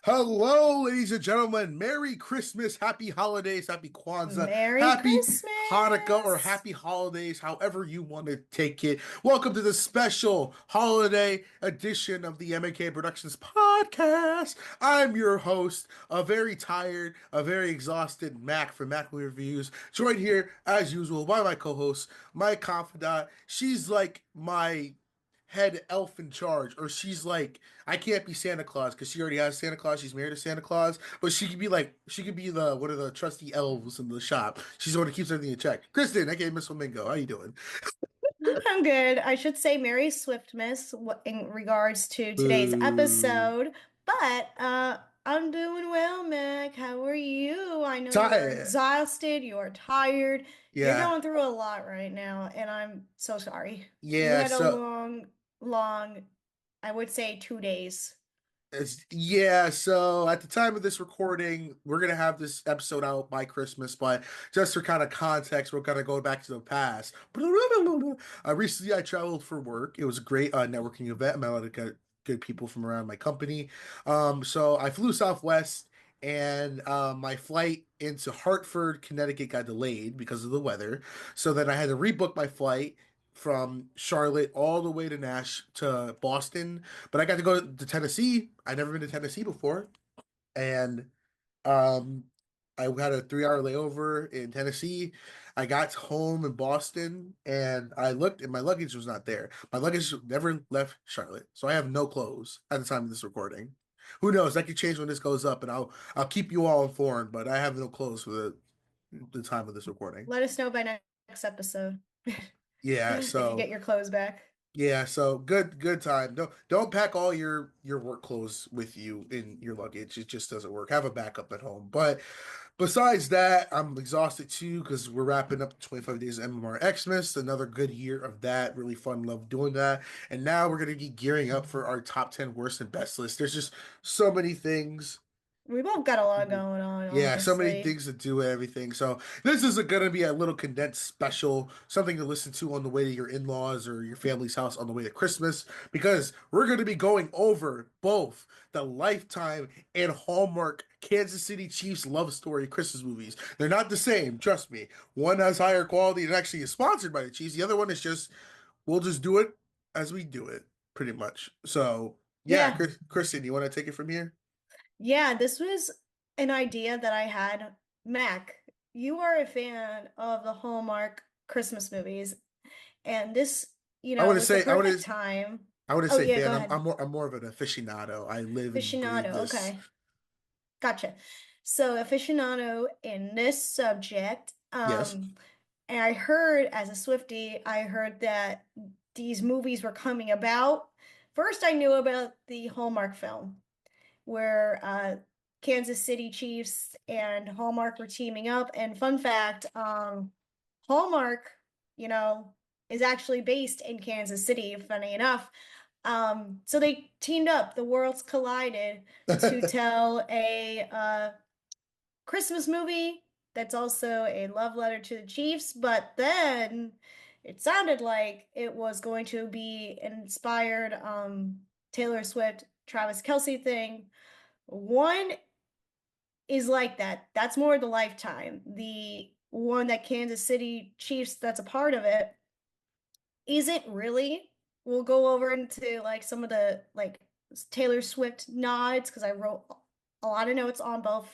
Hello, ladies and gentlemen. Merry Christmas, happy holidays, happy Kwanzaa, Merry happy Hanukkah, or Christmas! happy holidays, however you want to take it. Welcome to the special holiday edition of the M&K Productions Podcast. I'm your host, a very tired, a very exhausted Mac from Mac Reviews, joined here, as usual, by my co-host, my confidant. She's like my head elf in charge, or she's like, I can't be Santa Claus because she already has Santa Claus. She's married to Santa Claus, but she could be the one of the trusty elves in the shop. She's the one that keeps everything in check. Kristen, aka Miss Flamingo, how you doing? I'm good. I should say Merry Swiftmas in regards to today's Boo. episode, but I'm doing well, Mac. How are you? I know you are Tired. exhausted, you are tired, you're Yeah, going through a lot right now, and I'm so sorry. You yeah. had a So long, I would say 2 days. So at the time of this recording, we're gonna have this episode out by Christmas, but just for kind of context, we're gonna go back to the past. Recently, I traveled for work. It was a great networking event. I met a lot of good people from around my company. So I flew Southwest, and my flight into Hartford, Connecticut, got delayed because of the weather. So then I had to rebook my flight from Charlotte all the way to Boston, but I got to go to Tennessee. I'd never been to Tennessee before, and um, I had a 3 hour layover in Tennessee. I got home in Boston, and I looked, and my luggage was not there. My luggage never left Charlotte, so I have no clothes at the time of this recording. Who knows? That could change when this goes up, and I'll keep you all informed. But I have no clothes for the time of this recording. Let us know by next episode Yeah, if you so get your clothes back. so good time. Don't pack all your work clothes with you in your luggage. It just doesn't work. Have a backup at home. But besides that, I'm exhausted too because we're wrapping up 25 days of MMR Xmas. Another good year of that. Really fun, love doing that. And now we're gonna be gearing up for our top 10 worst and best list. There's just so many things. We both got a lot going on, Yeah, so many honestly. things to do and everything. So this is going to be a little condensed special, something to listen to on the way to your in-laws or your family's house on the way to Christmas, because we're going to be going over both the Lifetime and Hallmark Kansas City Chiefs love story Christmas movies. They're not the same, trust me. One has higher quality and actually is sponsored by the Chiefs. The other one is just, we'll just do it as we do it, pretty much. So yeah, Yeah. Kristen, you want to take it from here? Yeah, this was an idea that I had. Mac, you are a fan of the Hallmark Christmas movies, and this, I want to was the say, perfect time. I wouldn't Oh say yeah, fan. go ahead. I'm more of an aficionado. I live and breathe Aficionado, this. okay. Gotcha. So aficionado in this subject, Yes. and I heard as a Swiftie, I heard that these movies were coming about. First, I knew about the Hallmark film, where Kansas City Chiefs and Hallmark were teaming up. And fun fact, Hallmark, you know, is actually based in Kansas City, funny enough. So they teamed up, the worlds collided to tell a Christmas movie that's also a love letter to the Chiefs, but then it sounded like it was going to be an inspired Taylor Swift, Travis Kelce thing. One is like that. That's more the Lifetime. The one that Kansas City Chiefs that's a part of it isn't really. We'll go over into like some of the like Taylor Swift nods because I wrote a lot of notes on both.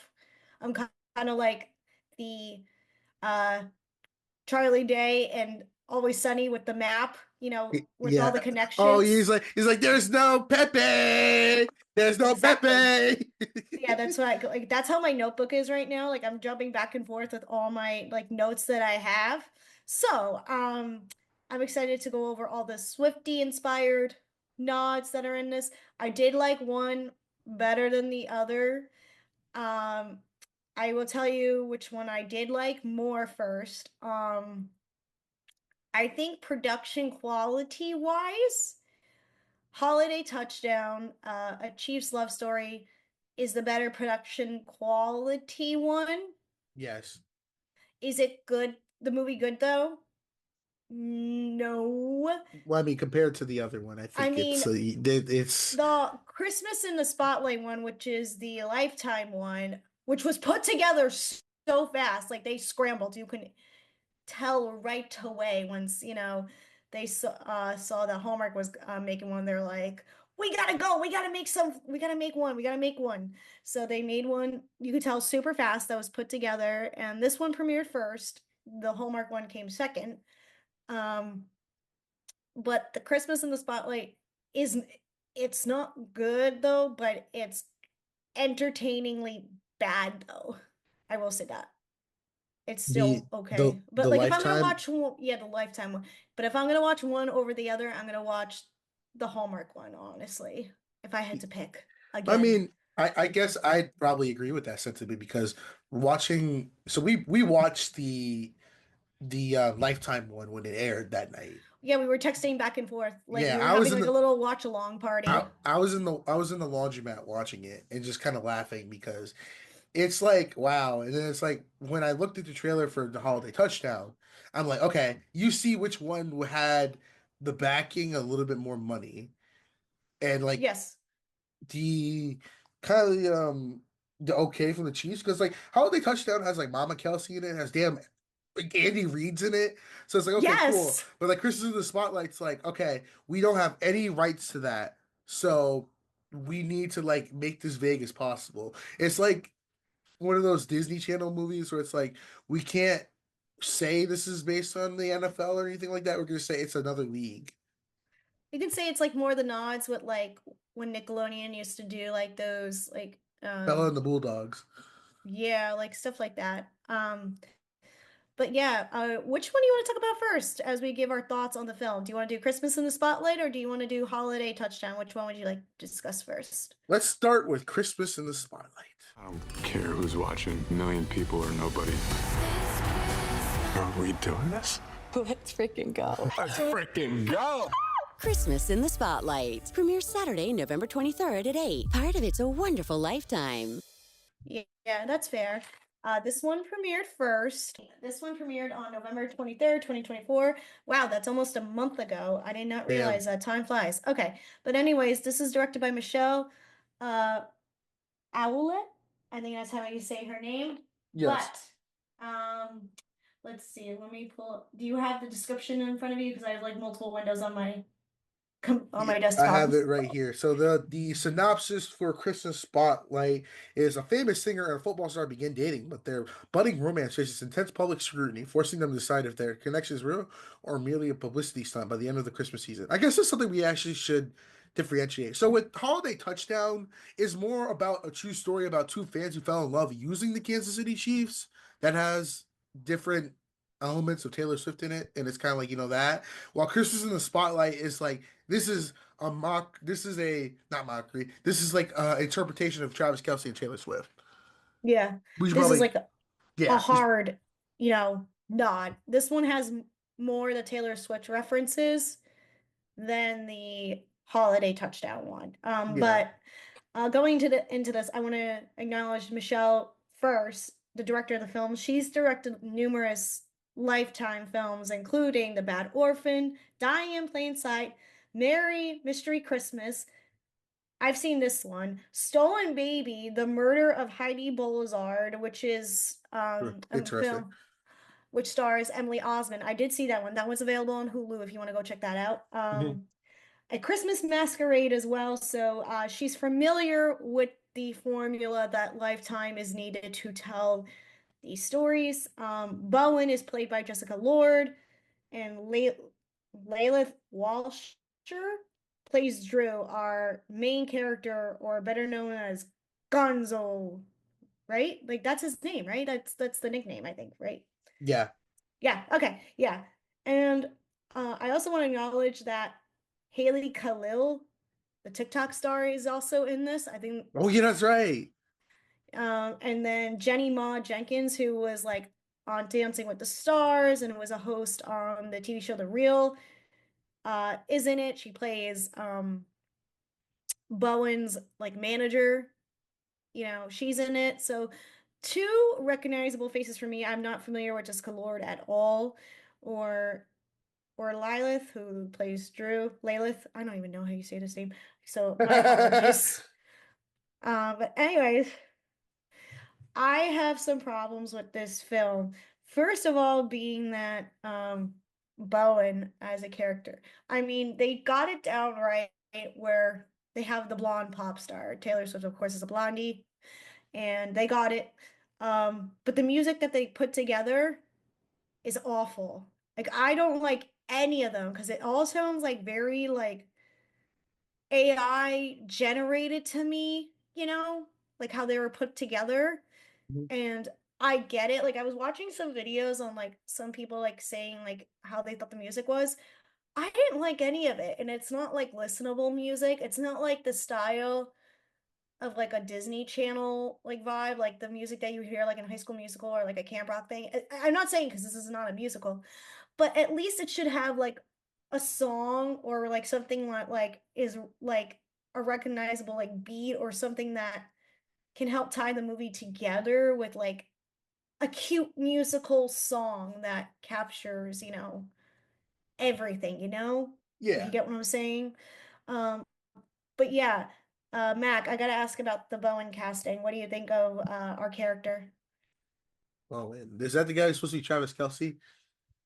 I'm kind of like the uh Charlie Day and Always Sunny with the map, with all Yeah. the Oh, connections. he's like, there's no Pepe. There's no Exactly. Pepe. Yeah, that's what like that's how my notebook is right now. Like I'm jumping back and forth with all my like notes that I have. So, I'm excited to go over all the Swiftie inspired nods that are in this. I did like one better than the other. Um, I will tell you which one I did like more first. I think production quality wise, Holiday Touchdown, A Chief's Love Story is the better production quality one. Yes. Is it good? The movie good though? No. Well, I mean, compared to the other one, I I think mean, it's the Christmas in the Spotlight one, which is the Lifetime one, which was put together so fast, like they scrambled. You can tell right away once, they saw that Hallmark was making one. They're like, we gotta go, we gotta make one, we gotta make one. So they made one, you could tell super fast that was put together. And this one premiered first. The Hallmark one came second. Um, but the Christmas in the Spotlight is it's not good though, but it's entertainingly bad though. I will say that. It's the still okay. But the like if I'm gonna Lifetime. watch one, yeah, the Lifetime one. But if I'm gonna watch one over the other, I'm gonna watch the Hallmark one, honestly. If I had to pick I again. mean, I guess I'd probably agree with that sentiment because watching. So we watched the Lifetime one when it aired that night. Yeah, we were texting back and forth. Like Yeah, we were having like a little watch along party. I was in the laundromat watching it and just kind of laughing because it's like wow, and then it's like when I looked at the trailer for the Holiday Touchdown, I'm like, okay, you see which one had the backing a little bit more money and like Yes. the kind of the okay from the Chiefs because like Holiday Touchdown has like Mama Kelce in it, has damn like Andy Reid's in it, so it's like okay, cool. Yes. But like Christmas in the Spotlight's like okay, we don't have any rights to that, so we need to like make this vague as possible. It's like one of those Disney Channel movies where it's like we can't say this is based on the NFL or anything like that. We're gonna say it's another league. You can say it's like more the nods with like when Nickelodeon used to do like those like Bella and the Bulldogs. yeah, like stuff like that. But yeah, which one do you want to talk about first as we give our thoughts on the film? Do you want to do Christmas in the Spotlight or do you want to do Holiday Touchdown? Which one would you like to discuss first? Let's start with Christmas in the Spotlight. I don't care who's watching, a million people or nobody. Are we doing this? Let's freaking go. Let's freaking go! Christmas in the Spotlight. Premieres Saturday, November 23rd at 8. Part of It's a Wonderful Lifetime. Yeah, that's fair. This one premiered first. This one premiered on November 23rd, 2024. Wow, that's almost a month ago. I did not Damn. realize that time flies. Okay, but anyways, this is directed by Michelle uh, Owlet. I think that's how you say her name. Yes. But let's see. Let me pull. Do you have the description in front of you? Because I have like multiple windows on my I desktop. have it right here. So the synopsis for Christmas Spotlight is a famous singer and a football star begin dating, but their budding romance faces intense public scrutiny, forcing them to decide if their connection is real or merely a publicity stunt by the end of the Christmas season. I guess that's something we actually should differentiate. So with Holiday Touchdown is more about a true story about two fans who fell in love using the Kansas City Chiefs that has different elements of Taylor Swift in it, and it's kind of like that. While Christmas in the Spotlight is like this is a mock. This is a not mockery. This is like interpretation of Travis Kelce and Taylor Swift. Yeah, We should this is probably like a yeah. hard, nod. This one has more the Taylor Swift references than the Holiday Touchdown one. Yeah. But going into this, I want to acknowledge Michelle first, the director of the film. She's directed numerous Lifetime films, including The Bad Orphan, Dying in Plain Sight, Merry Mystery Christmas. I've seen this one, Stolen Baby, The Murder of Heidi Bolizard, which is a Interesting. film which stars Emily Osment. I did see that one. That one's available on Hulu if you want to go check that out. Mhm. A Christmas Masquerade as well. So she's familiar with the formula that Lifetime is needed to tell these stories. Bowen is played by Jessica Lord, and Layla Walsher plays Drew, our main character, or better known as Gonzo, right? Like that's his name, right? That's the nickname, I think, right? Yeah. Yeah, okay, yeah. And I also want to acknowledge that Haley Khalil, the TikTok star, is also in this. I think, Oh yeah, that's right. and then Jenny Ma Jenkins, who was like on Dancing with the Stars and was a host on the TV show The Real, is in it. She plays Bowen's like manager. She's in it. So two recognizable faces for me. I'm not familiar with Jessica Lord at all, or or Lilith, who plays Drew. Lilith, I don't even know how you say this name, so my apologies. But anyways, I have some problems with this film. First of all, being that Bowen as a character. I mean, they got it down right where they have the blonde pop star. Taylor Swift, of course, is a blondie, and they got it. But the music that they put together is awful. Like I don't like any of them because it all sounds like very like AI generated to me, like how they were put together. And I get it. Like I was watching some videos on like some people like saying like how they thought the music was. I didn't like any of it. And it's not like listenable music. It's not like the style of like a Disney Channel like vibe, like the music that you hear like in High School Musical or like a Camp Rock thing. I'm not saying because this is not a musical, but at least it should have like a song or like something like is like a recognizable like beat or something that can help tie the movie together with like a cute musical song that captures, everything, if you Yeah. get what I'm saying. Um, but yeah, Mac, I gotta ask about the Bowen casting. What do you think of our character? Oh, man. Is that the guy who's supposed to be Travis Kelce?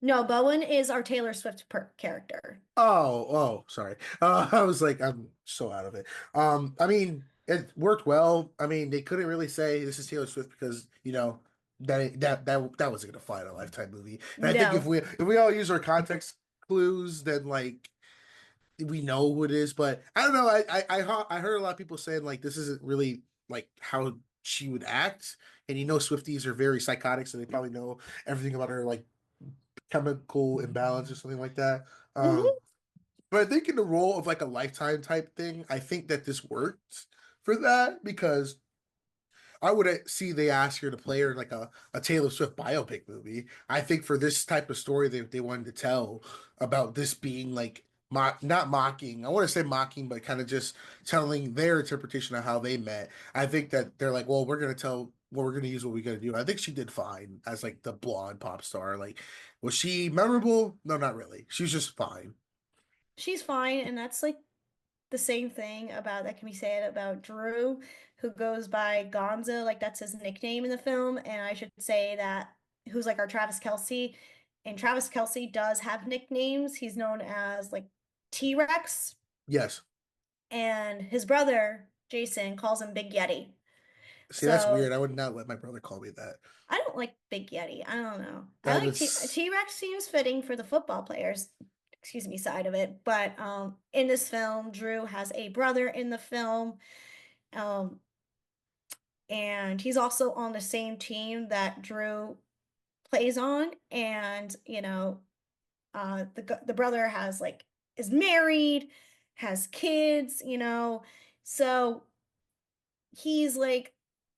No, Bowen is our Taylor Swift character. Oh, sorry. I was like, I'm so out of it. I mean, it worked well. I mean, they couldn't really say this is Taylor Swift because, that wasn't gonna fly in a Lifetime movie. And I think if No. we all use our context clues, then like we know who it is. But I don't know. I heard a lot of people saying like this isn't really like how she would act, and Swifties are very psychotic, so they probably know everything about her like chemical imbalance or something like that. Um, Hmm. but I think in the role of like a Lifetime type thing, I think that this works for that because I would see they ask her to play her in like a Taylor Swift biopic movie. I think for this type of story they wanted to tell about this being like not mocking, I want to say mocking, but kind of just telling their interpretation of how they met. I think that they're like, well, we're gonna use what we gotta do. I think she did fine as like the blonde pop star. Like, was she memorable? No, not really. She was just fine. She's fine, and that's like the same thing about that can be said about Drew, who goes by Gonzo, like that's his nickname in the film. And I should say that who's like our Travis Kelce. And Travis Kelce does have nicknames. He's known as like T-Rex, Yes. and his brother, Jason, calls him Big Yeti. See, that's weird. So I would not let my brother call me that. I don't like Big Yeti. I don't know. I That like is, T-Rex seems fitting for the football players, excuse me, side of it. But in this film, Drew has a brother in the film. Um, and he's also on the same team that Drew plays on. And the brother has like is married, has kids, so he's like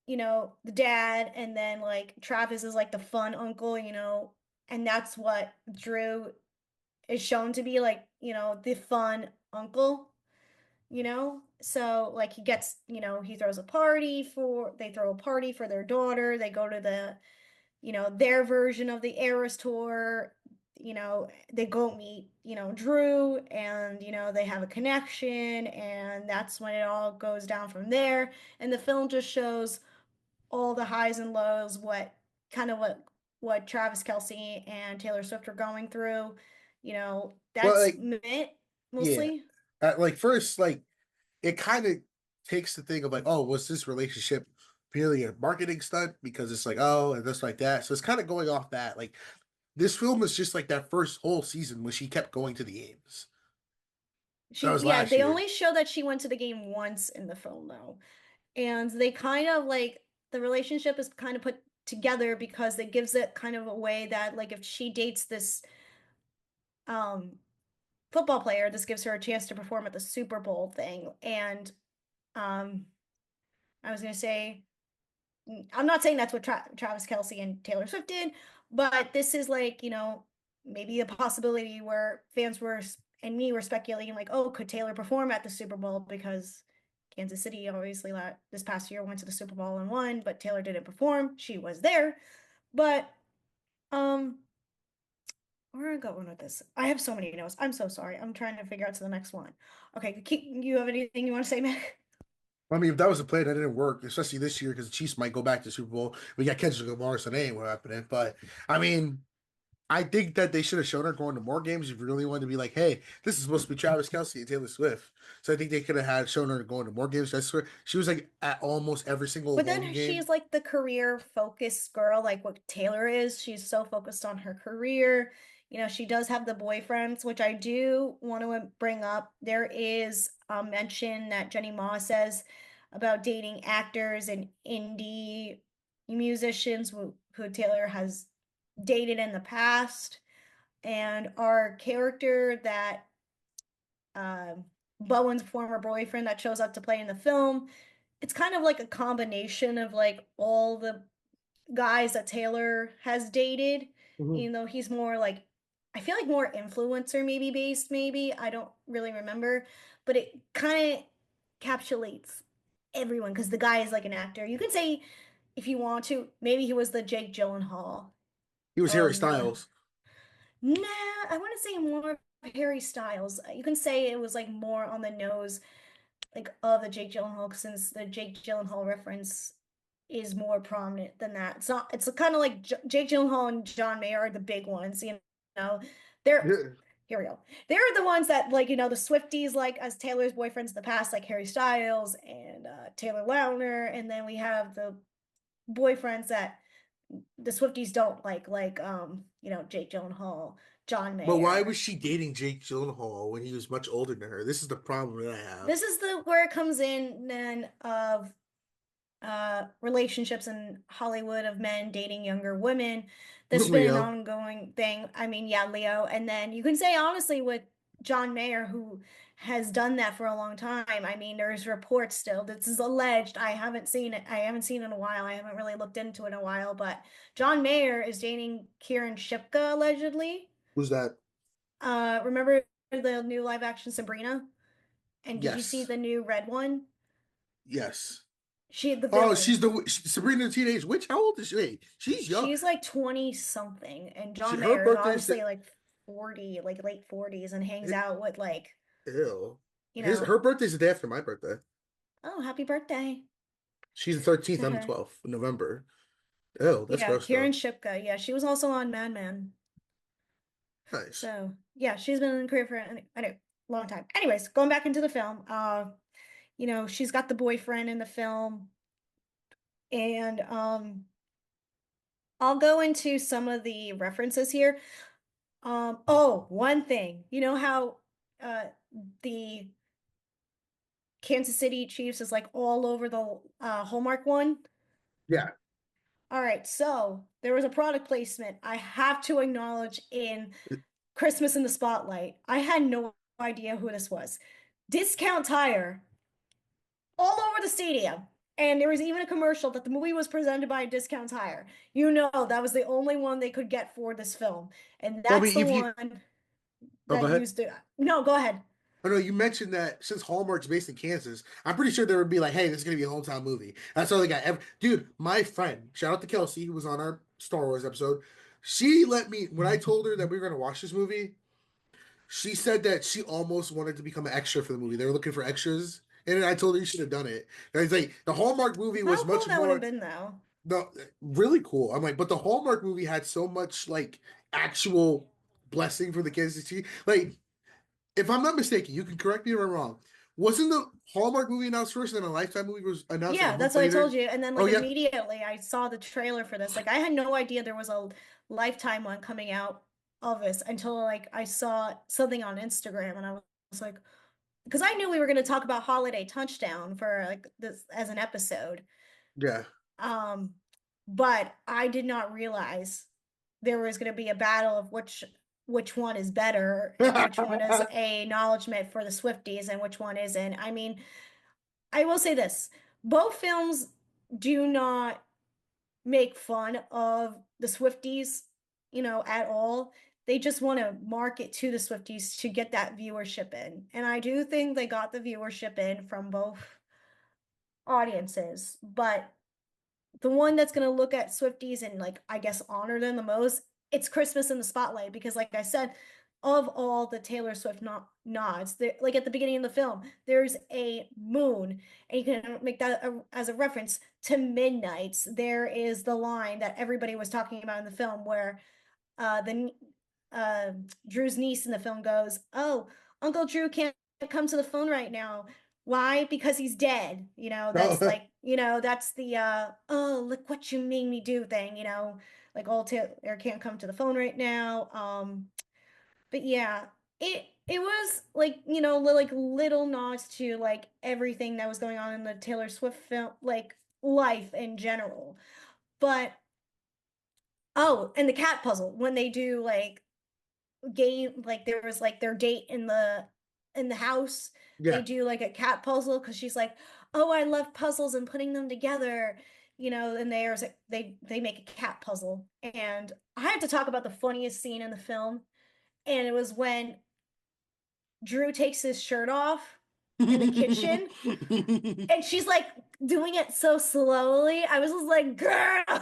the dad, and then like Travis is like the fun uncle, and that's what Drew is shown to be like, the fun uncle. So like he gets, he throws a party for they throw a party for their daughter. They go to the, their version of the Eras tour. They go meet, Drew, and they have a connection, and that's when it all goes down from there. And the film just shows all the highs and lows, what Travis Kelce and Taylor Swift are going through. well, That's like, it yeah. mostly. Like first, like it kind of takes the thing of like, oh, was this relationship purely a marketing stunt? Because it's like, oh, and just like that. So it's kind of going off that. Like this film is just like that first whole season when she kept going to the games. That was Yeah, last they year. only show that she went to the game once in the film though. And they kind of like the relationship is kind of put together because it gives it kind of a way that like if she dates this um football player, this gives her a chance to perform at the Super Bowl thing. And um I was gonna say I'm not saying that's what Travis Kelce and Taylor Swift did, but this is like, maybe a possibility where fans were and me were speculating like, oh, could Taylor perform at the Super Bowl because Kansas City obviously this past year went to the Super Bowl and won, but Taylor didn't perform. She was there, but um Where are I going with this? I have so many notes. I'm so sorry. I'm trying to figure out to the next one. Okay, you have anything you want to say, Mac? I mean, if that was a play that didn't work, especially this year because the Chiefs might go back to the Super Bowl. We got Kendrick Lamar, so that ain't what happening. But I mean, I think that they should have shown her going to more games if you really wanted to be like, hey, this is supposed to be Travis Kelce and Taylor Swift. So I think they could have had shown her going to more games. That's where she was like at almost every single But home then game. she's like the career focused girl, like what Taylor is. She's so focused on her career. She does have the boyfriends, which I do want to bring up. There is a mention that Jenny Ma says about dating actors and indie musicians who Taylor has dated in the past. And our character that um, Bowen's former boyfriend that shows up to play in the film, it's kind of like a combination of like all the guys that Taylor has dated. Mhm. He's more like, I feel like more influencer maybe based, maybe. I don't really remember, but it kind of encapsulates everyone because the guy is like an actor. You can say, if you want to, maybe he was the Jake Gyllenhaal He was Harry of the. Styles. Nah, I want to say more of Harry Styles. You can say it was like more on the nose, like of the Jake Gyllenhaal, since the Jake Gyllenhaal reference is more prominent than that. It's not. It's kind of like Jake Gyllenhaal and John Mayer are the big ones. Know, they're Yeah. here we go. They're the ones that like the Swifties like as Taylor's boyfriends in the past, like Harry Styles and Taylor Lautner, and then we have the boyfriends that the Swifties don't like Jake Gyllenhaal, John But why was Mayer. she dating Jake Gyllenhaal when he was much older than her? This is the problem that I have. This is the where it comes in then of relationships in Hollywood of men dating younger women. This has been an Leo. ongoing thing. I mean, yeah, Leo. And then you can say honestly with John Mayer, who has done that for a long time. I mean, there's reports still. This is alleged. I haven't seen it. I haven't seen it in a while. I haven't really looked into it in a while. But John Mayer is dating Kieran Shipka allegedly. Who's that? Remember the new live action Sabrina? And did you see Yes. the new red one? Yes. The Oh, villain. Sabrina the Teenage Witch. How old is she? She's young. She's like 20 something, and She, John her Mayer is birthday's obviously the like 40, like late 40s, and hangs it, out with like, ew. you Her know, birthday's the day after my birthday. oh, happy birthday She's the 13th. to I'm the her. 12th of November. Ew, that's Yeah, gross Kieran though. Shipka. Yeah, she was also on Mad Men. Nice. So, yeah, she's been in the career for a long time. Anyways, going back into the film, she's got the boyfriend in the film, and I'll go into some of the references here. Oh, one thing. You know how the Kansas City Chiefs is like all over the Hallmark one? Yeah. All right, so there was a product placement I have to acknowledge in Christmas in the Spotlight. I had no idea who this was. Discount Tire all over the stadium. And there was even a commercial that the movie was presented by a Discount Tire. That was the only one they could get for this film. And Well, I that's mean, the if you one oh, go that ahead. used it. No, go ahead. Oh no, you mentioned that since Hallmark's based in Kansas, I'm pretty sure there would be like, hey, this is gonna be a hometown movie. That's all they got. Dude, my friend, shout out to Kelce, who was on our Star Wars episode. She let me when I told her that we were gonna watch this movie. She said that she almost wanted to become an extra for the movie. They were looking for extras, and I told her you should have done it. And it's like the Hallmark movie was How cool much that would have more been, though. no really cool. I'm like, but the Hallmark movie had so much like actual blessing for the Kansas City. Like, if I'm not mistaken, you can correct me if I'm wrong. Wasn't the Hallmark movie announced first, and then a Lifetime movie was announced like a Yeah, month that's what I told later? you. And then Oh like yeah, immediately I saw the trailer for this. Like I had no idea there was a Lifetime one coming out of this until like I saw something on Instagram and I was like, because I knew we were going to talk about Holiday Touchdown for like this as an episode. yeah. Um, but I did not realize there was going to be a battle of which one is better and which one is a acknowledgement for the Swifties and which one isn't. I mean, I will say this, both films do not make fun of the Swifties, at all. They just want to market to the Swifties to get that viewership in. And I do think they got the viewership in from both audiences, but the one that's going to look at Swifties and like I guess honor them the most it's Christmas in the spotlight because, like I said, of all the Taylor Swift nods, like at the beginning of the film, there's a moon, and you can make that as a reference to Midnights. There is the line that everybody was talking about in the film where the Drew's niece in the film goes, "Oh, Uncle Drew can't come to the phone right now. Why? Because he's dead." That's Oh, like, that's the oh, look what you made me do thing, like old Taylor can't come to the phone right now. But yeah, it was like, like little nods to like everything that was going on in the Taylor Swift film, like life in general. But oh, and the cat puzzle when they do like game, like there was like their date in the house. They yeah. do like a cat puzzle because she's like, "Oh, I love puzzles and putting them together." And they make a cat puzzle. And I have to talk about the funniest scene in the film, and it was when Drew takes his shirt off in the kitchen, and she's like doing it so slowly. I was just like, "Girl, this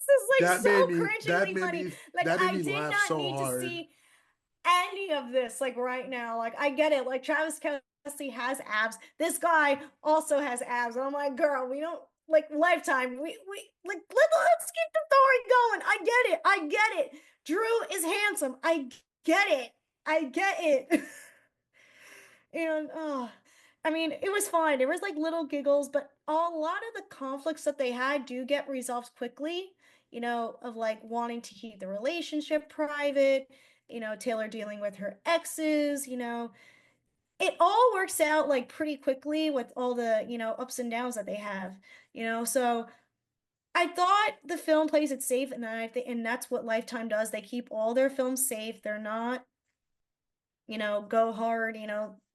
is like That made so me that cringingly made funny." me Like that made I me did laugh not so need to hard. see any of this like right now. Like I get it. Like Travis Kelce has abs. This guy also has abs. And I'm like, girl, we don't like Lifetime. We like let's keep the story going. I get it. I get it. Drew is handsome. I get it. I get it. And I mean, it was fine. There was like little giggles, but a lot of the conflicts that they had do get resolved quickly, of like wanting to keep the relationship private, Taylor dealing with her exes, it all works out like pretty quickly with all the, ups and downs that they have, so I thought the film plays it safe, and I think, and that's what Lifetime does. They keep all their films safe. They're not, go hard,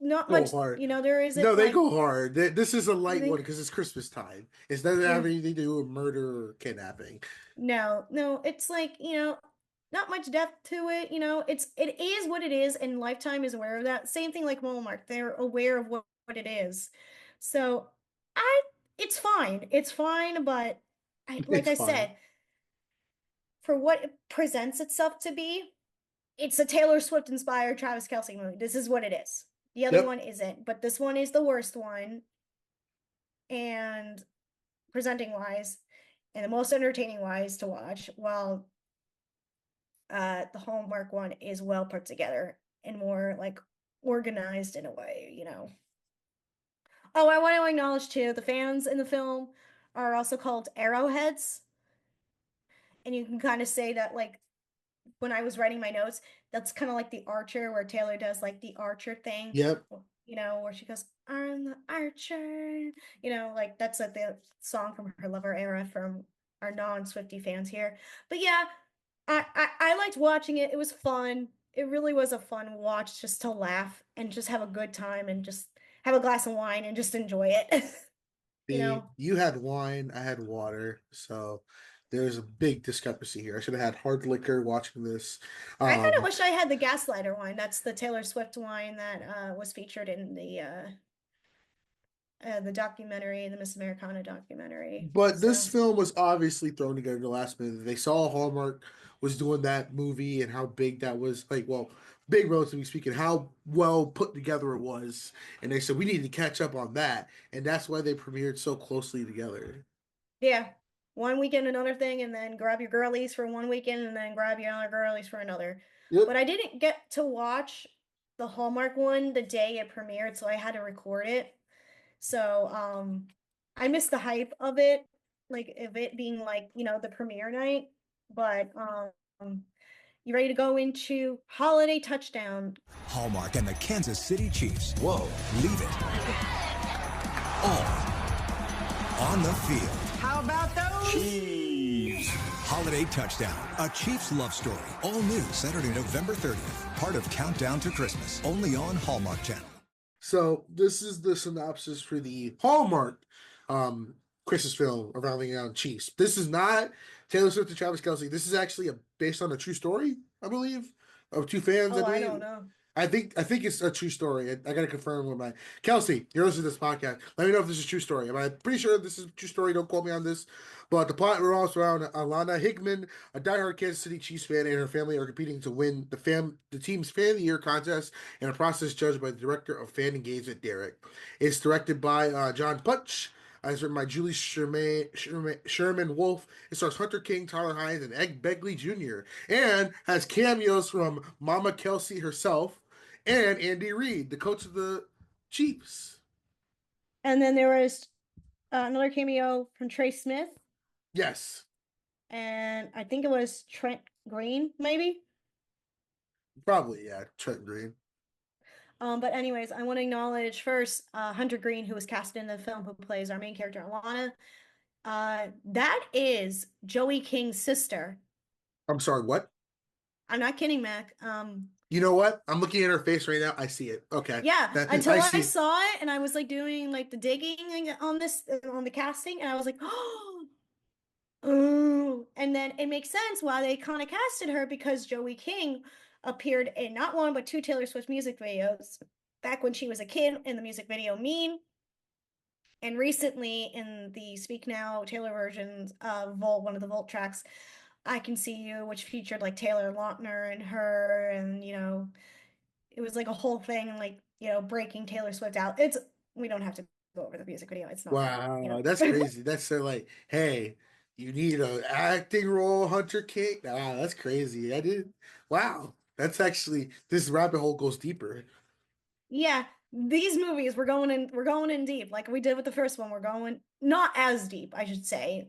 not Go much, hard. there No, isn't they like go hard. This is a light one they, because it's Christmas time. It doesn't yeah, have anything to do with murder or kidnapping. no, it's like, not much depth to it, it is what it is, and Lifetime is aware of that. Same thing like Hallmark, they're aware of what it is. So I it's fine, but like It's I fine. said, for what it presents itself to be, it's a Taylor Swift inspired Travis Kelce movie. This is what it is. The other Yep. one isn't, but this one is the worst one, and presenting wise, and the most entertaining wise to watch, while the Hallmark one is well put together and more like organized in a way. Oh, I want to acknowledge too, the fans in the film are also called arrowheads, and you can kind of say that like when I was writing my notes, that's kind of like the Archer, where Taylor does like the Archer thing, Yep. where she goes, "I'm the Archer," like that's like the song from her Lover era from our non-Swiftie fans here. But yeah, I liked watching it. It was fun. It really was a fun watch just to laugh and just have a good time and just have a glass of wine and just enjoy it. you See, know, you had wine, I had water, so there's a big discrepancy here. I should have had hard liquor watching this. I kind of Um, wish I had the Gaslighter wine. That's the Taylor Swift wine that was featured in the documentary, the Miss Americana documentary. but this So film was obviously thrown together the last minute. They saw Hallmark was doing that movie and how big that was, like, well, big relatively speaking, how well put together it was. And they said, we need to catch up on that. And that's why they premiered so closely together. yeah, one weekend another thing, and then grab your girlies for one weekend, and then grab your other girlies for another. Yep. But I didn't get to watch the Hallmark one the day it premiered, so I had to record it. So I missed the hype of it, like of it being like, the premiere night. But you ready to go into holiday touchdown? Hallmark and the Kansas City Chiefs. Whoa. Leave it all on the field. How about those? Chiefs. Holiday Touchdown, a Chiefs love story. All new Saturday, November 30th. Part of Countdown to Christmas. Only on Hallmark Channel. So this is the synopsis for the Hallmark Christmas film around Chiefs. This is not Taylor Swift and Travis Kelce. This is actually based on a true story, I believe, of two fans, I Oh, I believe. don't know. I think it's a true story. I got to confirm with my Kelce. You're listening to this podcast. Let me know if this is a true story. I'm pretty sure this is a true story. Don't quote me on this. But the plot revolves around Alana Hickman, a diehard Kansas City Chiefs fan, and her family are competing to win the team's Fan of the Year contest in a process judged by the director of fan engagement, Derek. It's directed by John Putch. It's written by Julie Sherman Wolf. It stars Hunter King, Tyler Hines, and Ed Begley Jr. and has cameos from Mama Kelce herself and Andy Reid, the coach of the Chiefs. And then there was another cameo from Trey Smith, Yes, and I think it was Trent Green, maybe. probably, yeah, Trent Green. But anyways, I want to acknowledge first Hunter Green, who was cast in the film, who plays our main character, Alana. That is Joey King's sister. I'm sorry, what? I'm not kidding, Mac. You know what? I'm looking at her face right now. I see it. Okay. Yeah, That, until I see. saw it and I was like doing like the digging on the casting, and I was like, oh, and then it makes sense why they kind of casted her, because Joey King appeared in not one but two Taylor Swift music videos back when she was a kid in the music video Mean, and recently in the Speak Now Taylor versions of Volt, one of the Volt tracks, I Can See You, which featured like Taylor Lautner and her, and it was like a whole thing, like, breaking Taylor Swift out. We don't have to go over the music video. It's not Wow, that's crazy. That's so like, hey, you need an acting role, Hunter King. Wow, that's crazy. I did. Wow, that's actually this rabbit hole goes deeper. Yeah, these movies we're going in deep, like we did with the first one. We're going not as deep, I should say.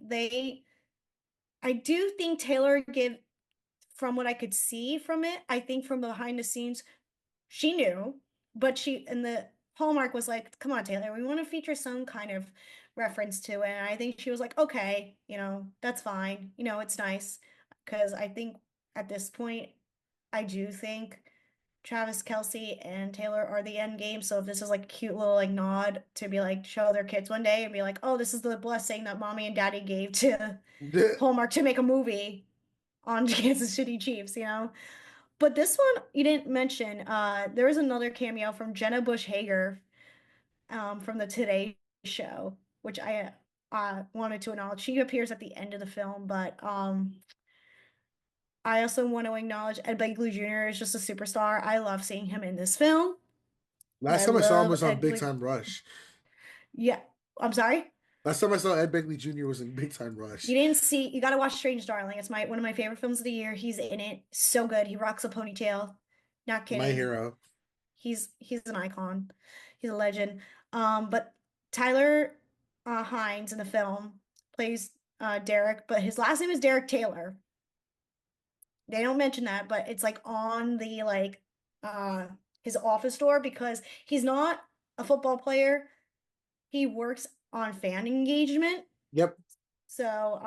I do think Taylor gave, from what I could see from it, I think from behind the scenes, she knew, but the Hallmark was like, come on, Taylor, we want to feature some kind of reference to it. And I think she was like, okay, that's fine. It's nice. Because I think at this point, I do think Travis Kelce and Taylor are the end game. So if this is like a cute little like nod to be like, show their kids one day and be like, oh, this is the blessing that mommy and daddy gave to Hallmark to make a movie on Kansas City Chiefs, But this one you didn't mention. There was another cameo from Jenna Bush Hager, from the Today Show, which I wanted to acknowledge. She appears at the end of the film, but I also want to acknowledge Ed Begley Jr. is just a superstar. I love seeing him in this film. Last time I saw him was on Big Time Rush. Yeah, I'm sorry. Last time I saw Ed Begley Jr. was in Big Time Rush. You got to watch Strange Darling. It's one of my favorite films of the year. He's in it. So good. He rocks a ponytail. Not kidding. My hero. He's an icon. He's a legend. But Tyler Hines in the film plays Derek, but his last name is Derek Taylor. They don't mention that, but it's like on the his office door, because he's not a football player. He works on fan engagement. Yep. So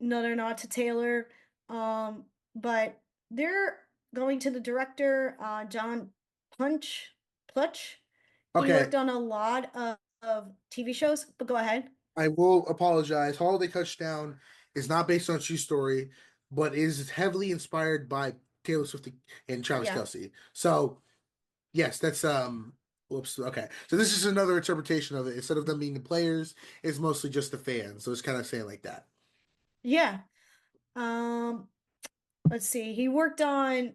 another nod to Taylor. But they're going to the director, John Plutch. He worked on a lot of TV shows, but go ahead. I will apologize. Holiday Touchdown is not based on a true story, but is heavily inspired by Taylor Swift and Travis Kelce. So, yes, that's whoops. Okay, so this is another interpretation of it. Instead of them being the players, it's mostly just the fans. So it's kind of saying like that. Yeah. Let's see. He worked on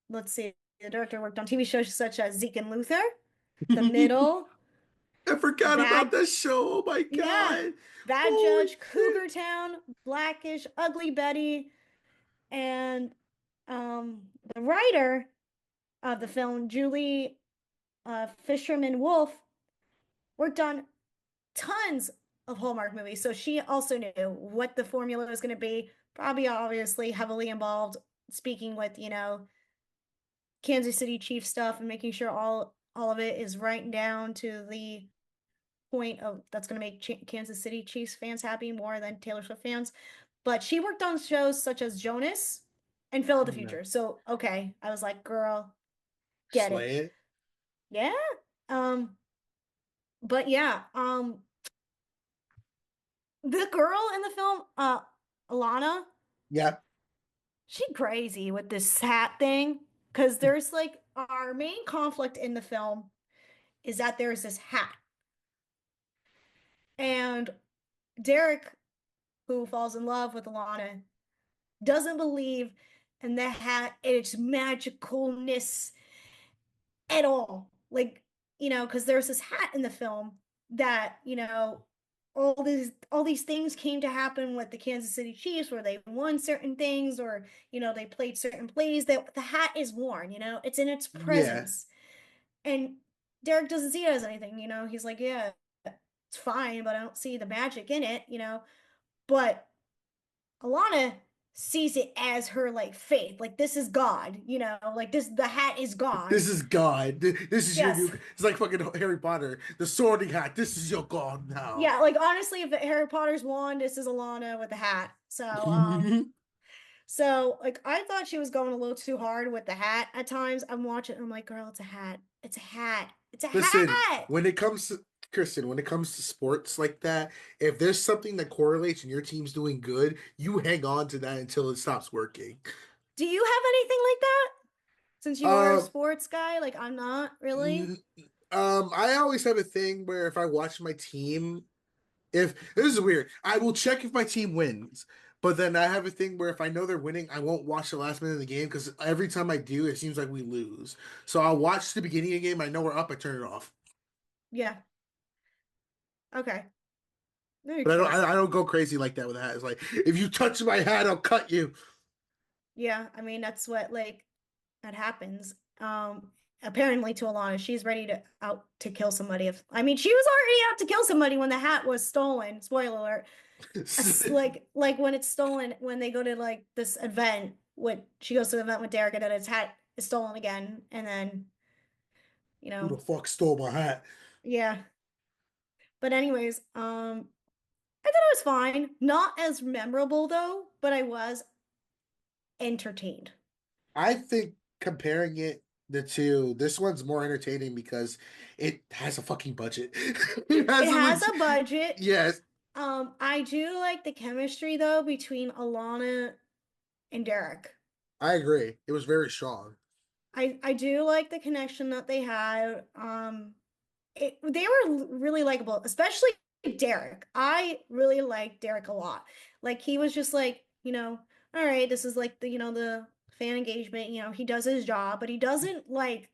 let's see. The director worked on TV shows such as Zeke and Luther, The Middle. I forgot about that show. Oh my god. Yeah. Bad Judge, Cougar Town, Blackish, Ugly Betty, and the writer of the film, Julie Fisherman Wolf, worked on tons of Hallmark movies. So she also knew what the formula was going to be. Probably obviously heavily involved speaking with, Kansas City Chiefs stuff and making sure all of it is right down to the point of that's going to make Kansas City Chiefs fans happy more than Taylor Swift fans. But she worked on shows such as Jonas and Phil of the Future. So, okay, I was like, girl, get it. Yeah. But yeah, the girl in the film, Alana. Yeah. She crazy with this hat thing. because there's like our main conflict in the film is that there's this hat. And Derek, who falls in love with Alana, doesn't believe in the hat and its magicalness at all. Like, because there's this hat in the film that, all these things came to happen with the Kansas City Chiefs where they won certain things or, they played certain plays that the hat is worn, it's in its Yeah. presence. And Derek doesn't see it as anything, he's like, yeah, it's fine, but I don't see the magic in it, But Alana sees it as her like faith, like this is God, like the hat is God. This is God. This is your Yes. new. It's like fucking Harry Potter, the Sorting Hat. This is your God now. Yeah, like honestly, if Harry Potter's wand, this is Alana with the hat. So like I thought she was going a little too hard with the hat at times. I'm watching, I'm like, girl, it's a hat. It's a hat. It's a Listen, hat. when it comes to Kristen, when it comes to sports like that, if there's something that correlates and your team's doing good, you hang on to that until it stops working. Do you have anything like that? Since you are a Um, sports guy, like I'm not really. I always have a thing where if I watch my team, if this is weird, I will check if my team wins. But then I have a thing where if I know they're winning, I won't watch the last minute of the game because every time I do, it seems like we lose. So I'll watch the beginning of the game. I know we're up. I turn it off. Yeah. Okay. Very But true. I don't go crazy like that with a hat. It's like if you touch my hat, I'll cut you. Yeah, I mean that's what like that happens. Apparently to Alana, she's ready to out to kill somebody. She was already out to kill somebody when the hat was stolen. Spoiler alert. Like when it's stolen, when they go to like this event, she goes to the event with Derek and then his hat is stolen again, and then Who the fuck stole my hat? yeah. But anyways, I thought it was fine. Not as memorable though, but I was entertained. I think comparing the two, this one's more entertaining because it has a fucking budget. It Has a a budget. yes. I do like the chemistry though between Alana and Derek. I agree. It was very strong. I do like the connection that they had. They were really likable, especially Derek. I really liked Derek a lot. Like he was just like, all right, this is like the fan engagement, he does his job, but he doesn't like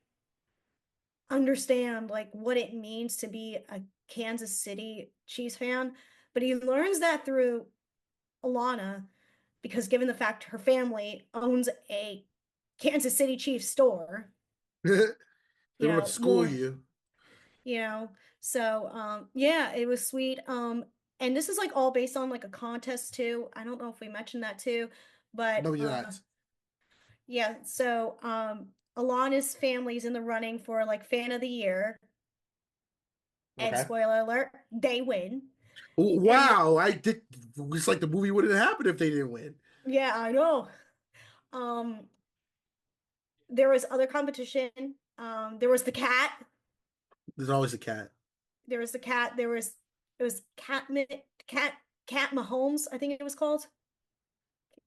understand like what it means to be a Kansas City Chiefs fan, but he learns that through Alana because given the fact her family owns a Kansas City Chiefs store, They want to school you. So yeah, it was sweet. And this is like all based on like a contest too. I don't know if we mentioned that too, but No, you're not. yeah, so Alana's family's in the running for like fan of the year. And Okay. spoiler alert, they win. Wow, I did. It's like the movie wouldn't happen if they didn't win. Yeah, I know. Um, there was other competition. There was the cat. There's always a cat. There was the cat. It was Cat Mahomes, I think it was called.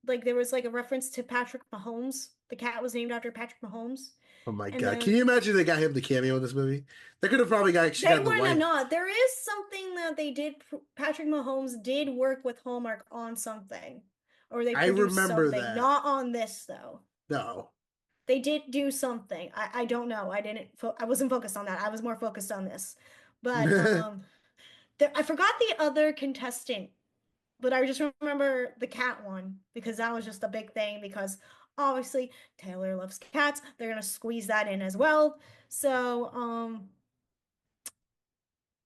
Like there was like a reference to Patrick Mahomes. The cat was named after Patrick Mahomes. Oh my And God. then Can you imagine they got him the cameo in this movie? They could have probably got they the wouldn't have wife. not. There is something that they did. Patrick Mahomes did work with Hallmark on something, or they I produced remember something. that. Not on this though. No. They did do something. I don't know. I wasn't focused on that. I was more focused on this. But I forgot the other contestant, but I just remember the cat one because that was just a big thing because obviously Taylor loves cats. They're gonna squeeze that in as well. So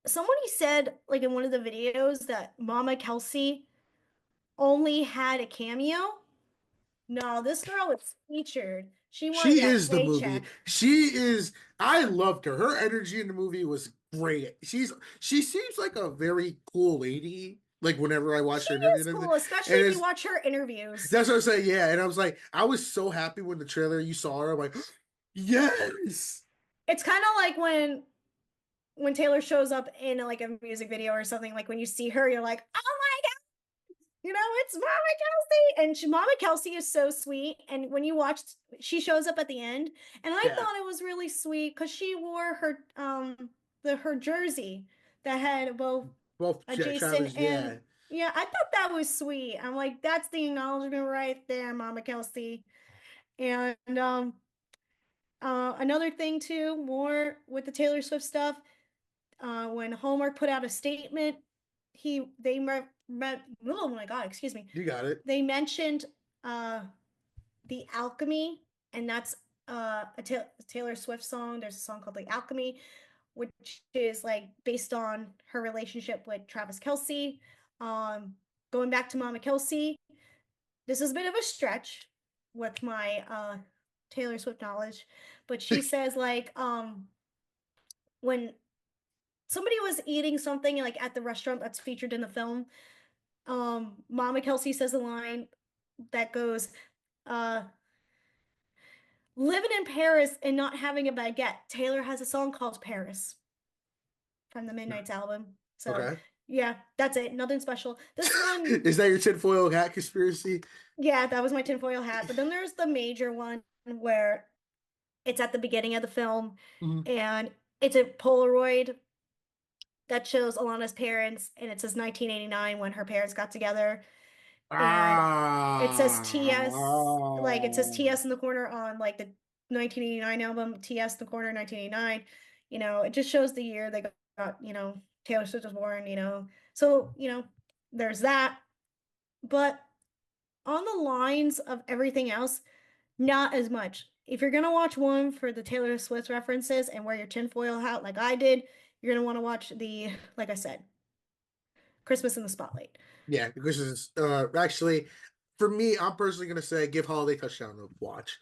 somebody said like in one of the videos that Mama Kelce only had a cameo. No, this girl was featured. She wanted She that is the movie. paycheck. She is. I loved her. Her energy in the movie was great. She seems like a very cool lady. Like whenever I watch She her interview is and cool, everything. especially And if you watch her interviews. that's what I'm saying. Yeah, and I was like, I was so happy when the trailer you saw her. I'm like, yes. It's kind of like when Taylor shows up in like a music video or something. Like when you see her, you're like, oh my God. It's Mama Kelce. And Mama Kelce is so sweet. And when you watched, she shows up at the end, and I thought it was really sweet because she wore her jersey that had both Jason Travis, and yeah, I thought that was sweet. I'm like, that's the acknowledgement right there, Mama Kelce. And another thing too, more with the Taylor Swift stuff, when Hallmark put out a statement, oh my God, excuse me. You got it. They mentioned The Alchemy, and that's a Taylor Swift song. There's a song called The Alchemy, which is like based on her relationship with Travis Kelce. Going back to Mama Kelce, this is a bit of a stretch with my Taylor Swift knowledge, but she says like when somebody was eating something like at the restaurant that's featured in the film, Mama Kelce says a line that goes, living in Paris and not having a baguette. Taylor has a song called Paris from the Midnight's album. So Okay. yeah, that's it. Nothing special. This one Is that your tinfoil hat conspiracy? Yeah, that was my tinfoil hat. But then there's the major one where it's at the beginning of the film, and it's a Polaroid that shows Alana's parents, and it says 1989 when her parents got together. And it says TS, like it says TS in the corner on like the 1989 album, TS in the corner, 1989. It just shows the year they got, Taylor Swift was born, So, there's that. But on the lines of everything else, not as much. If you're gonna watch one for the Taylor Swift references and wear your tinfoil hat like I did, you're gonna want to watch like I said, Christmas in the Spotlight. Yeah, because it's actually for me, I'm personally gonna say give Holiday Touchdown a watch.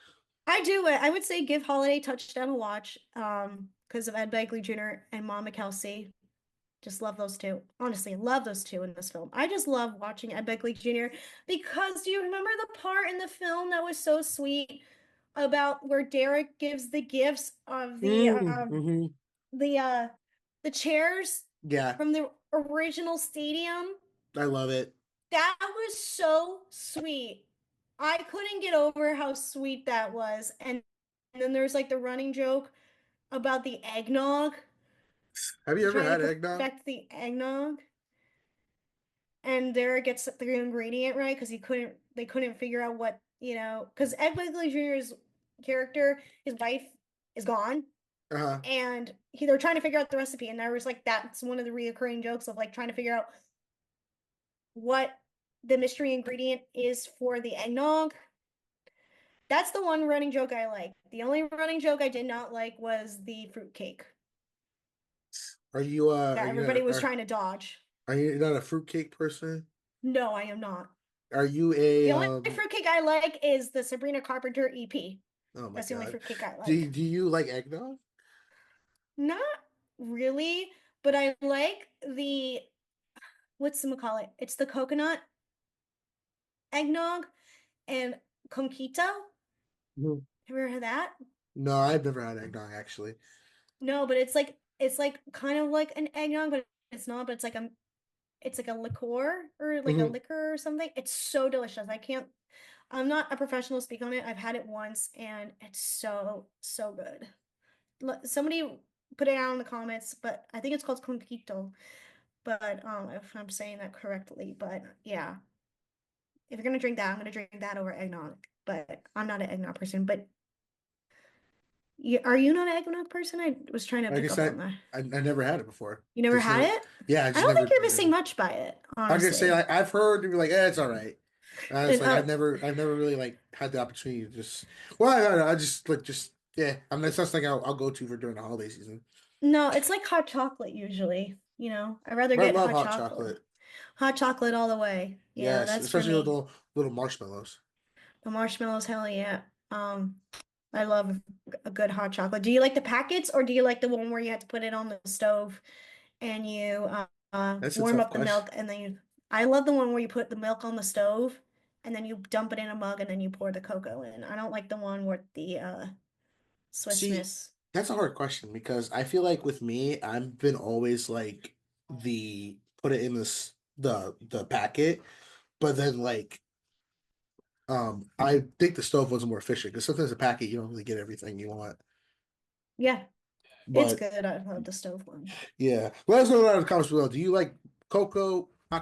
I would say give Holiday Touchdown a watch, because of Ed Begley Jr. and Mama Kelce. Just love those two. Honestly, love those two in this film. I just love watching Ed Begley Jr. because do you remember the part in the film that was so sweet about where Derek gives the gifts of the chairs from the original stadium? I love it. That was so sweet. I couldn't get over how sweet that was. And then there's like the running joke about the eggnog. Have you ever Trying had to eggnog? perfect the eggnog. And Derek gets the ingredient right because they couldn't figure out what, because Ed Begley Jr.'s character, his wife is gone. And they're trying to figure out the recipe, and there was like that's one of the reoccurring jokes of like trying to figure out what the mystery ingredient is for the eggnog. That's the one running joke I like. The only running joke I did not like was the fruitcake. Are you that everybody was trying to dodge. Are you not a fruitcake person? No, I am not. Are you The only fruitcake I like is the Sabrina Carpenter EP. Oh my That's the only God. fruitcake I like. Do you like eggnog? Not really, but I like the whatchamacallit? It's the coconut eggnog and conquito. Have you ever heard that? No, I've never had eggnog actually. No, but it's like kind of like an eggnog, but it's not. But it's like a liqueur or like a liquor or something. It's so delicious. I'm not a professional to speak on it. I've had it once and it's so good. Somebody put it out in the comments, but I think it's called conquito. But if I'm saying that correctly, but yeah. If you're gonna drink that, I'm gonna drink that over eggnog. But I'm not an eggnog person. But are you not an eggnog person? I was trying to pick up on that. I never had it before. You never had it? Yeah, I don't think you're missing much by it. Honestly. I'm gonna say I've heard to be like, it's all right. It's like I've never really like had the opportunity to just. Well, I just yeah. I mean, that's something I'll go to for during the holiday season. No, it's like hot chocolate usually. I'd rather get hot chocolate. Hot chocolate all the way. Yeah, yes, that's especially with the little marshmallows. The marshmallows, hell yeah. I love a good hot chocolate. Do you like the packets or do you like the one where you have to put it on the stove and you warm up the milk and then I love the one where you put the milk on the stove and then you dump it in a mug and then you pour the cocoa in. I don't like the one with the Swiss Miss. That's a hard question because I feel like with me, I've been always like the put it in the packet But then like I think the stove was more efficient because sometimes a packet you don't really get everything you want. Yeah, it's But good. I love the stove one. yeah, let us know in the comments below. Do you like hot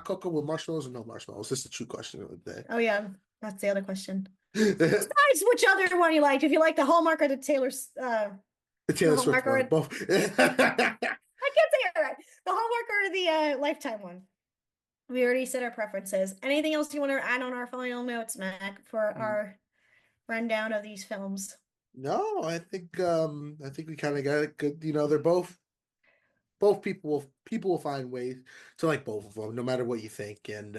cocoa with marshmallows or no marshmallows? This is the true question of the Oh yeah, that's the other question. day. Besides, which other one you liked? If you like the Hallmark or the The the Taylor Swift Hallmark or one, both. I can't say it right. The Hallmark or the Lifetime one. We already said our preferences. Anything else you want to add on our final notes, Mac, for our rundown of these films? No, I think we kind of got it good. You know, they're both people will find ways to like both of them, no matter what you think. And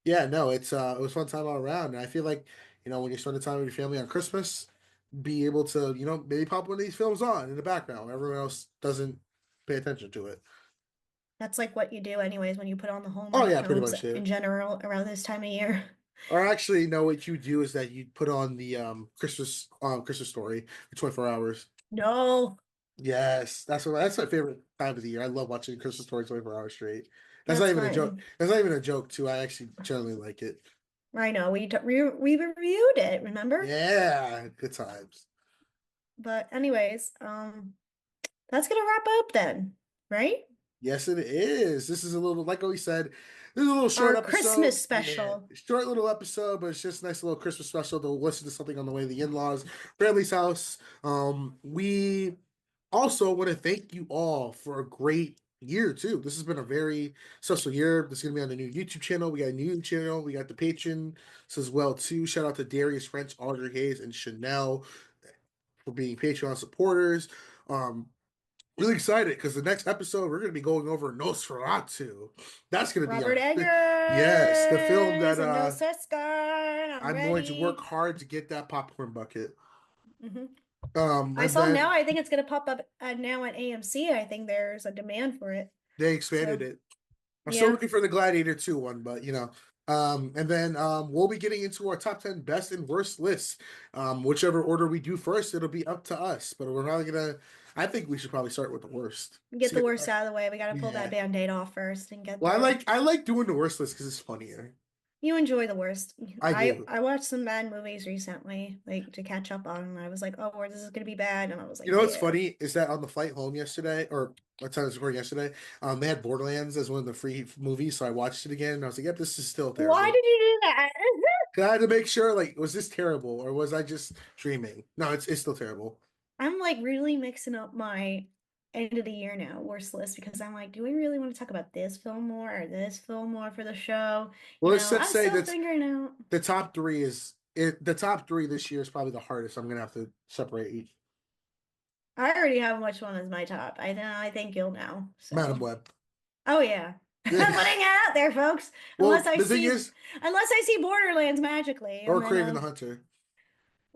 yeah, no, it was a fun time all around. And I feel like, you know, when you're spending time with your family on Christmas, be able to, you know, maybe pop one of these films on in the background. Everyone else doesn't pay attention to it. That's like what you do anyways when you put on the Oh Hallmark yeah, pretty films much it. in general around this time of year. Or actually, no, what you do is that you put on the Christmas story for 24 hours. No, Yes, that's my favorite time of the year. I love watching Christmas Story 24 hours straight. That's not that's even a joke. fine. That's not even a joke, too. I actually generally like it. I know we reviewed it, remember? Yeah, good times. But anyways, that's gonna wrap up then, right? Yes, it is. This is a little, like we said, this is a little short Our episode. Christmas special. Yeah, short little episode, but it's just a nice little Christmas special to listen to something on the way to the in-laws, family's house. We also want to thank you all for a great year too. This has been a very special year. This is gonna be on the new YouTube channel. We got a new channel. We got the Patreon as well too. Shout out to Darius French, Audrey Hayes, and Chanel for being Patreon supporters. Really excited because the next episode we're going to be going over Nosferatu. That's going to be Robert Eggers. yes, the film that and Bill Skarsgård. I'm going to work hard to get that popcorn bucket. I saw now. I think it's going to pop up now at AMC. I think there's a demand for it. They expanded it. I'm Yeah. still looking for the Gladiator 2 one, but you know. And then we'll be getting into our top 10 best and worst lists. Whichever order we do first, it'll be up to us. But we're probably gonna. I think we should probably start with the worst. Get the worst out of the way. We got to pull that Band-Aid off first and get. Well, I like doing the worst list because it's funnier. You enjoy the worst. I do. I watched some bad movies recently, like to catch up on, and I was like, oh, this is gonna be bad, and I was like, you know what's funny is that on the flight home yesterday, or what time I was recording yesterday, they had Borderlands as one of the free movies, so I watched it again, and I was like, yep, this is still terrible. Why did you do that? I had to make sure, like, was this terrible, or was I just dreaming? No, it's still terrible. I'm like really mixing up my end of the year now worst list because I'm like, do we really want to talk about this film more or this film more for the show? Well, let's say that figuring out. The top three the top three this year is probably the hardest. I'm gonna have to separate each. I already have which one is my top. I think you'll know. So. Madam Web. Oh yeah. I'm putting it out there, folks. Unless I see Borderlands magically. Or Kraven the Hunter.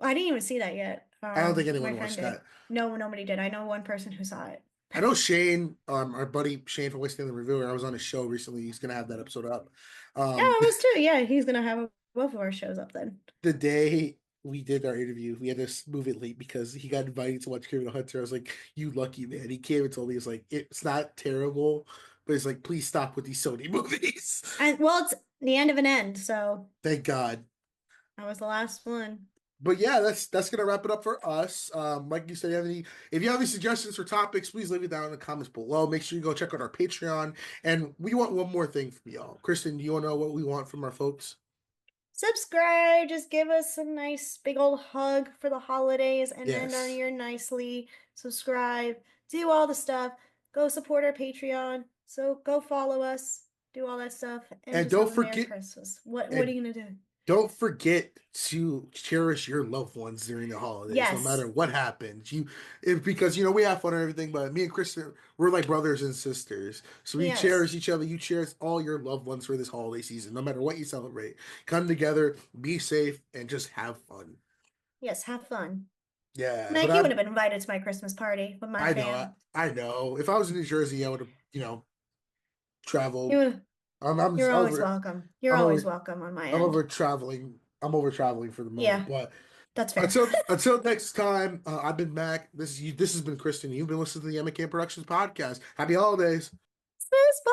I didn't even see that yet. I don't think anyone watched that. No, nobody did. I know one person who saw it. I know Shane, our buddy Shane from Wasting the Reviewer. I was on his show recently. He's gonna have that episode up. Yeah, I was too. Yeah, he's gonna have both of our shows up then. The day we did our interview, we had to move it late because he got invited to watch Kraven the Hunter. I was like, "You lucky man!" He came and told me, "It's like it's not terrible, but it's like please stop with these Sony movies." And well, it's the end of an end, so thank God. That was the last one. But yeah, that's gonna wrap it up for us. Like you said, if you have any suggestions for topics, please leave it down in the comments below. Make sure you go check out our Patreon. And we want one more thing from y'all. Kristen, do you want to know what we want from our folks? Subscribe. Just give us a nice big old hug for the holidays and end our year nicely. Subscribe. Do all the stuff. Go support our Patreon. So go follow us. Do all that stuff. And don't forget Merry Christmas. What are you gonna do? Don't forget to cherish your loved ones during the holidays, no matter what happens. Because we have fun and everything, but me and Kristen, we're like brothers and sisters. So we cherish each other. You cherish all your loved ones for this holiday season, no matter what you celebrate. Come together, be safe, and just have fun. Yes, have fun. Yeah. Like you would have been invited to my Christmas party with my family. I know. If I was in New Jersey, I would have, traveled. You're always welcome. You're always welcome on my end. I'm over traveling for the moment. Yeah, but that's fair. Until next time, I've been Mac. This has been Kristen. You've been listening to the M&K Productions Podcast. Happy holidays. Bye.